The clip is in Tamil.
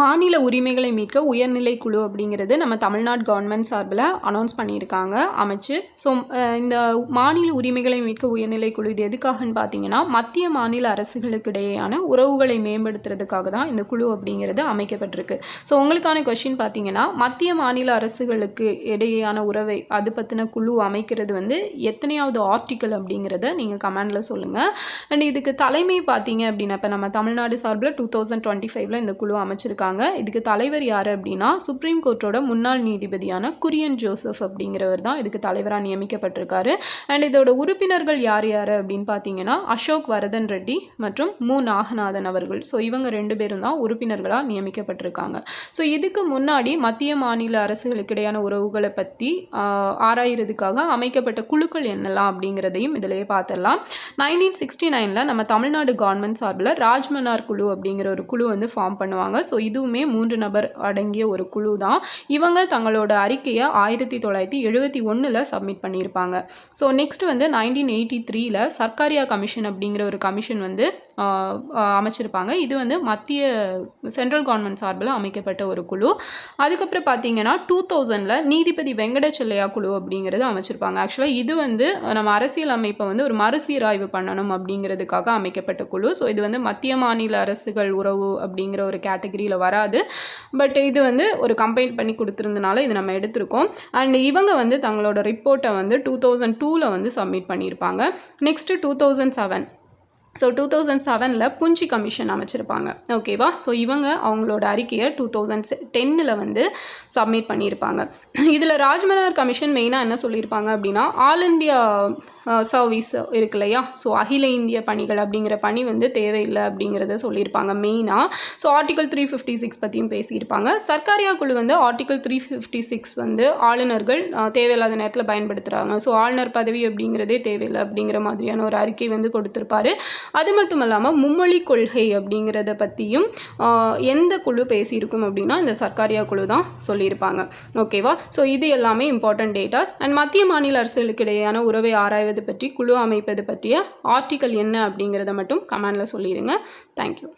மாநில உரிமைகளை மீட்க உயர்நிலை குழு அப்படிங்கிறது நம்ம தமிழ்நாடு கவர்மெண்ட் சார்பில் அனௌன்ஸ் பண்ணியிருக்காங்க அமைச்சு. ஸோ இந்த மாநில உரிமைகளை மீட்க உயர்நிலை குழு இது எதுக்காகன்னு பார்த்தீங்கன்னா, மத்திய மாநில அரசுகளுக்கு இடையேயான உறவுகளை மேம்படுத்துறதுக்காக தான் இந்த குழு அப்படிங்கிறது அமைக்கப்பட்டிருக்கு. ஸோ உங்களுக்கான கொஸ்டின் பார்த்தீங்கன்னா, மத்திய மாநில அரசுகளுக்கு இடையேயான உறவை அது பற்றின குழு அமைக்கிறது வந்து எத்தனையாவது ஆர்டிக்கல் அப்படிங்கிறத நீங்கள் கமெண்டில் சொல்லுங்கள். அண்ட் இதுக்கு தலைமை பார்த்தீங்க அப்படின்னா, இப்போ நம்ம தமிழ்நாடு சார்பில் 2025 இந்த குழு அமைச்சிருக்காங்க. இதுக்கு தலைவர் யார் அப்படின்னா, சுப்ரீம் கோர்ட்டோட முன்னாள் நீதிபதியான குரியன் ஜோசப் அப்படிங்கிறவர் தான் இதுக்கு தலைவராக நியமிக்கப்பட்டிருக்காரு. அண்ட் இதோட உறுப்பினர்கள் யார் யார் அப்படின்னு பார்த்தீங்கன்னா, அசோக் வரதன் ரெட்டி மற்றும் மு நாகநாதன் அவர்கள். ஸோ இவங்க 2 பேரும் தான் உறுப்பினர்களாக நியமிக்கப்பட்டிருக்காங்க. ஸோ இதுக்கு முன்னாடி மத்திய மாநில அரசுகளுக்கு இடையான உறவுகளை பற்றி ஆராயிறதுக்காக அமைக்கப்பட்ட குழுக்கள் என்னெல்லாம் அப்படிங்கிறதையும் இதிலேயே பார்த்துடலாம். 1969 நம்ம தமிழ்நாடு கவர்மெண்ட் சார்பில் ராஜ்மன்னார் குழு அப்படிங்கிற ஒரு குழு வந்து ஃபார்ம் பண்ணுவாங்க. ஸோ இதுவுமே 3 நபர் அடங்கிய ஒரு குழு தான். இவங்க தங்களோட அறிக்கையை 1971 சப்மிட் பண்ணியிருப்பாங்க. ஸோ நெக்ஸ்ட் வந்து 1983 சர்க்காரியா கமிஷன் அப்படிங்கிற ஒரு கமிஷன் வந்து அமைச்சிருப்பாங்க. இது வந்து மத்திய சென்ட்ரல் கவர்மெண்ட் சார்பில் அமைக்கப்பட்ட ஒரு குழு. அதுக்கப்புறம் பார்த்தீங்கன்னா 2000 நீதிபதி வெங்கடச்செல்லையா குழு அப்படிங்கிறது அமைச்சிருப்பாங்க. ஆக்சுவலாக இது வந்து நம்ம அரசியல் அமைப்பை வந்து ஒரு மறுசீராய்வு பண்ணணும் அப்படிங்கிறதுக்காக அமைக்கப்பட்ட குழு. ஸோ இது வந்து மத்திய மாநில அரசுகள் உறவு அப்படிங்கிற ஒரு கேட்டகரியில் வராது. பட் இது வந்து ஒரு கம்பைன் பண்ணி கொடுத்துருந்தனால இது நம்ம எடுத்திருக்கோம். அண்ட் இவங்க வந்து தங்களோட ரிப்போர்ட்டை வந்து 2002 வந்து சப்மிட் பண்ணியிருப்பாங்க. Next 2007 so 2007 Punji commission அமைச்சிருப்பாங்க. ஓகேவா? ஸோ இவங்க அவங்களோட அறிக்கையை 2010 வந்து சப்மிட் பண்ணியிருப்பாங்க. இதில் ராஜ்மன்னார் கமிஷன் மெயினாக என்ன சொல்லியிருப்பாங்க அப்படின்னா, ஆல் இண்டியா சர்வீஸ் இருக்கு இல்லையா, ஸோ அகில இந்திய பணிகள் அப்படிங்கிற பணி வந்து தேவையில்லை அப்படிங்கிறத சொல்லியிருப்பாங்க மெயினாக. ஸோ ஆர்டிகல் 356 பற்றியும் பேசியிருப்பாங்க. சர்க்காரியா குழு வந்து ஆர்டிகல் 356 வந்து ஆளுநர்கள் தேவையில்லாத நேரத்தில் பயன்படுத்துகிறாங்க, ஸோ ஆளுநர் பதவி அப்படிங்கிறதே தேவையில்லை அப்படிங்கிற மாதிரியான ஒரு அறிக்கை வந்து கொடுத்துருப்பாரு. அது மட்டும் இல்லாமல் மும்மொழி கொள்கை அப்படிங்கிறத பற்றியும் எந்த குழு பேசியிருக்கும் அப்படின்னா இந்த சர்க்காரியா குழு தான் சொல்லியிருப்பாங்க. ஓகேவா? ஸோ இது எல்லாமே இம்பார்ட்டன்ட் டேட்டாஸ். அண்ட் மத்திய மாநில அரசுகளுக்கு இடையேயான உறவை ஆராய்வது பற்றி குழு அமைப்பது பற்றிய ஆர்டிக்கல் என்ன அப்படிங்கிறத மட்டும் கமெண்டில் சொல்லிடுங்க. தேங்க்யூ.